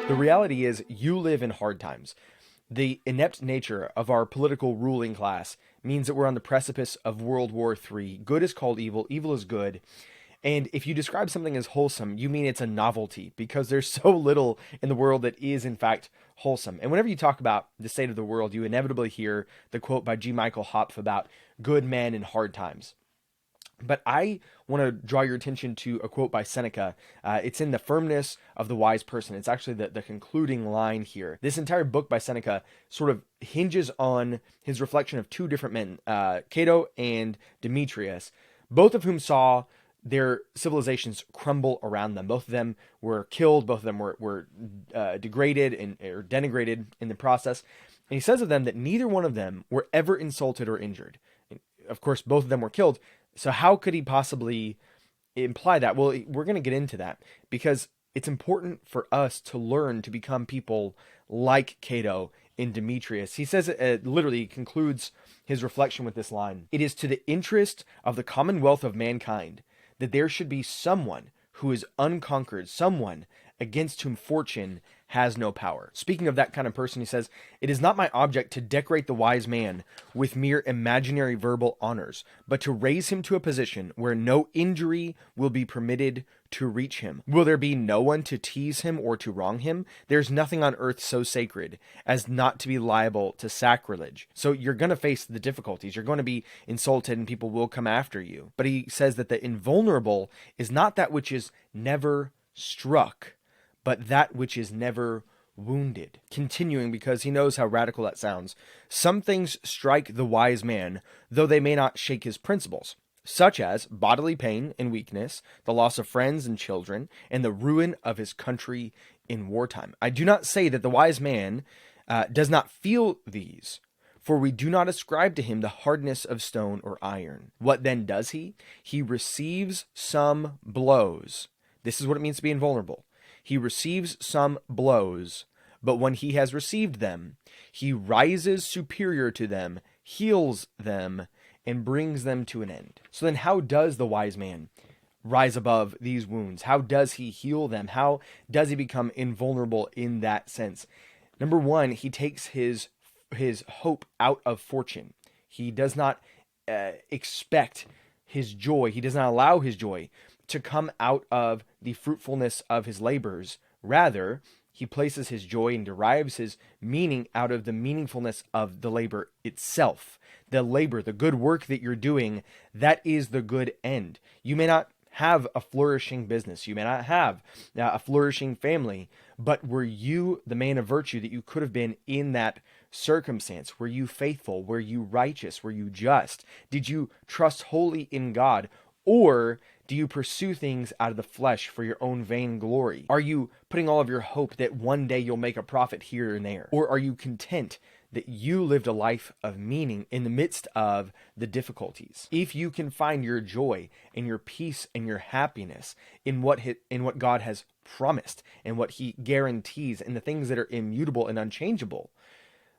The reality is you live in hard times. The inept nature of our political ruling class means that we're on the precipice of World War III. Good is called evil, evil is good. And if you describe something as wholesome, you mean it's a novelty because there's so little in the world that is, in fact, wholesome. And whenever you talk about the state of the world, you inevitably hear the quote by G. Michael Hopf about good men in hard times. But I want to draw your attention to a quote by Seneca. It's in The Firmness of the Wise Person. It's actually the concluding line here. This entire book by Seneca sort of hinges on his reflection of two different men, Cato and Demetrius, both of whom saw their civilizations crumble around them. Both of them were killed. Both of them were degraded or denigrated in the process. And he says of them that neither one of them were ever insulted or injured. Of course, both of them were killed. So how could he possibly imply that? Well, we're going to get into that because it's important for us to learn to become people like Cato and Demetrius. He says it literally concludes his reflection with this line. It is to the interest of the commonwealth of mankind that there should be someone who is unconquered, someone against whom fortune has no power. Speaking of that kind of person, he says, it is not my object to decorate the wise man with mere imaginary verbal honors, but to raise him to a position where no injury will be permitted to reach him. Will there be no one to tease him or to wrong him? There's nothing on earth so sacred as not to be liable to sacrilege. So you're going to face the difficulties. You're going to be insulted and people will come after you. But he says that the invulnerable is not that which is never struck, but that which is never wounded. Continuing, because he knows how radical that sounds. Some things strike the wise man, though they may not shake his principles, such as bodily pain and weakness, the loss of friends and children, and the ruin of his country in wartime. I do not say that the wise man does not feel these, for we do not ascribe to him the hardness of stone or iron. What then does he? He receives some blows. This is what it means to be invulnerable. He receives some blows, but when he has received them, he rises superior to them, heals them, and brings them to an end. So then how does the wise man rise above these wounds? How does he heal them? How does he become invulnerable in that sense? Number one, he takes his hope out of fortune. He does not expect his joy. He does not allow his joy to come out of the fruitfulness of his labors. Rather, he places his joy and derives his meaning out of the meaningfulness of the labor itself. The labor, the good work that you're doing, that is the good end. You may not have a flourishing business. You may not have a flourishing family, but were you the man of virtue that you could have been in that circumstance? Were you faithful? Were you righteous? Were you just? Did you trust wholly in God? Or do you pursue things out of the flesh for your own vain glory? Are you putting all of your hope that one day you'll make a profit here and there? Or are you content that you lived a life of meaning in the midst of the difficulties? If you can find your joy and your peace and your happiness in what God has promised and what he guarantees and the things that are immutable and unchangeable,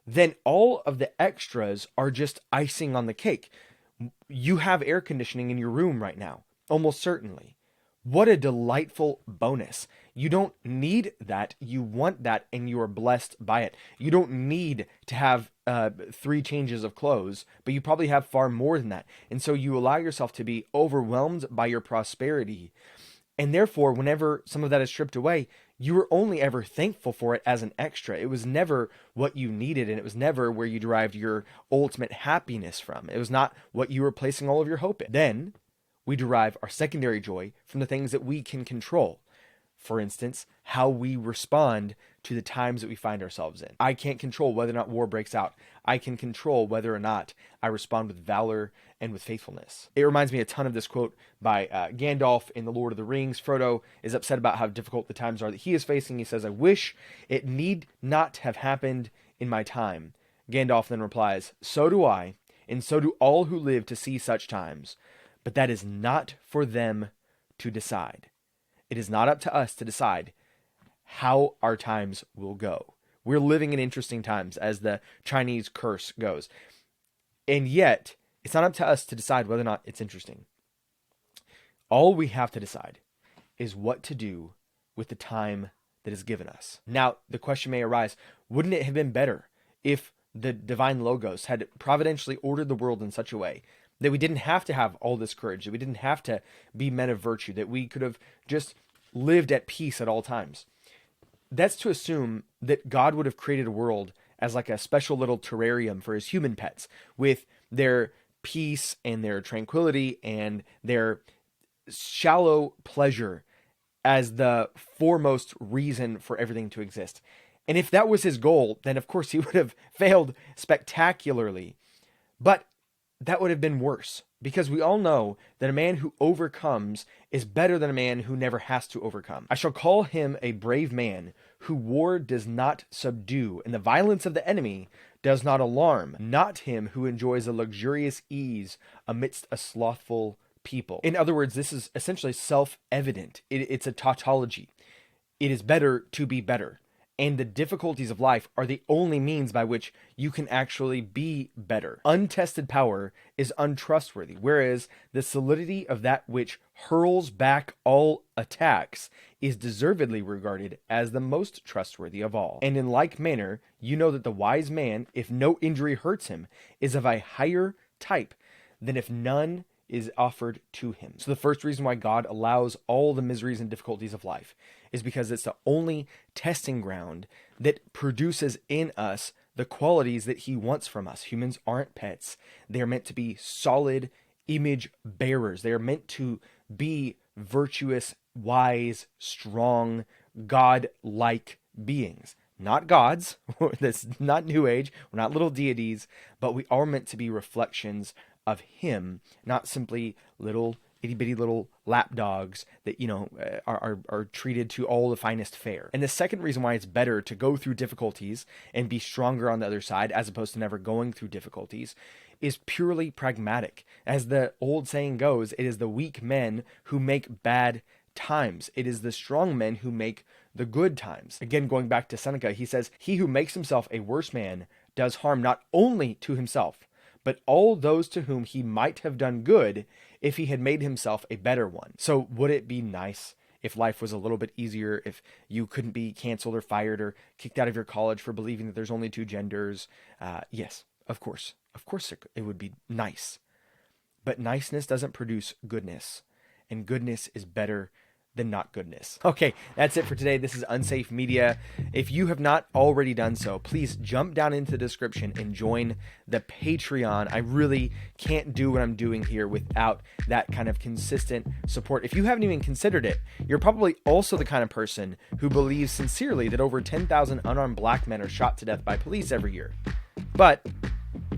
then all of the extras are just icing on the cake. You have air conditioning in your room right now, almost certainly. What a delightful bonus. You don't need that. You want that, and you are blessed by it. You don't need to have 3 changes of clothes, but you probably have far more than that. And so you allow yourself to be overwhelmed by your prosperity. And therefore, whenever some of that is stripped away, you were only ever thankful for it as an extra. It was never what you needed, and it was never where you derived your ultimate happiness from. It was not what you were placing all of your hope in. Then we derive our secondary joy from the things that we can control. For instance, how we respond to the times that we find ourselves in. I can't control whether or not war breaks out. I can control whether or not I respond with valor and with faithfulness. It reminds me a ton of this quote by Gandalf in The Lord of the Rings. Frodo is upset about how difficult the times are that he is facing. He says, "I wish it need not have happened in my time." Gandalf then replies, "So do I, and so do all who live to see such times. But that is not for them to decide." It is not up to us to decide how our times will go. We're living in interesting times, as the Chinese curse goes. And yet, it's not up to us to decide whether or not it's interesting. All we have to decide is what to do with the time that is given us. Now, the question may arise, wouldn't it have been better if the divine Logos had providentially ordered the world in such a way that we didn't have to have all this courage, that we didn't have to be men of virtue, that we could have just lived at peace at all times? That's to assume that God would have created a world as like a special little terrarium for his human pets, with their peace and their tranquility and their shallow pleasure as the foremost reason for everything to exist. And if that was his goal, then of course he would have failed spectacularly. But that would have been worse, because we all know that a man who overcomes is better than a man who never has to overcome. I shall call him a brave man who war does not subdue, and the violence of the enemy does not alarm, not him who enjoys a luxurious ease amidst a slothful people. In other words, this is essentially self-evident. It's a tautology. It is better to be better. And the difficulties of life are the only means by which you can actually be better. Untested power is untrustworthy, whereas the solidity of that which hurls back all attacks is deservedly regarded as the most trustworthy of all. And in like manner, you know that the wise man, if no injury hurts him, is of a higher type than if none is offered to him. So the first reason why God allows all the miseries and difficulties of life is because it's the only testing ground that produces in us the qualities that he wants from us. Humans aren't pets. They are meant to be solid image bearers. They are meant to be virtuous, wise, strong, God-like beings. Not gods. That's not New Age. We're not little deities, but we are meant to be reflections of him, not simply little itty-bitty little lapdogs that, are treated to all the finest fare. And the second reason why it's better to go through difficulties and be stronger on the other side, as opposed to never going through difficulties, is purely pragmatic. As the old saying goes, it is the weak men who make bad times. It is the strong men who make the good times. Again, going back to Seneca, he says, "He who makes himself a worse man does harm not only to himself, but all those to whom he might have done good if he had made himself a better one." So would it be nice if life was a little bit easier, if you couldn't be canceled or fired or kicked out of your college for believing that there's only two genders? Yes, of course. Of course it would be nice. But niceness doesn't produce goodness, and goodness is better than not goodness. Okay, that's it for today. This is Unsafe Media. If you have not already done so, please jump down into the description and join the Patreon. I really can't do what I'm doing here without that kind of consistent support. If you haven't even considered it, you're probably also the kind of person who believes sincerely that over 10,000 unarmed black men are shot to death by police every year. But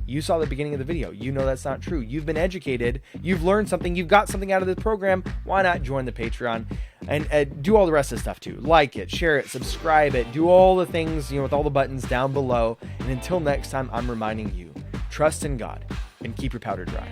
you saw the beginning of the video. You know that's not true. You've been educated. You've learned something. You've got something out of this program. Why not join the Patreon and do all the rest of the stuff too? Like it, share it, subscribe it, do all the things, with all the buttons down below. And until next time, I'm reminding you, trust in God and keep your powder dry.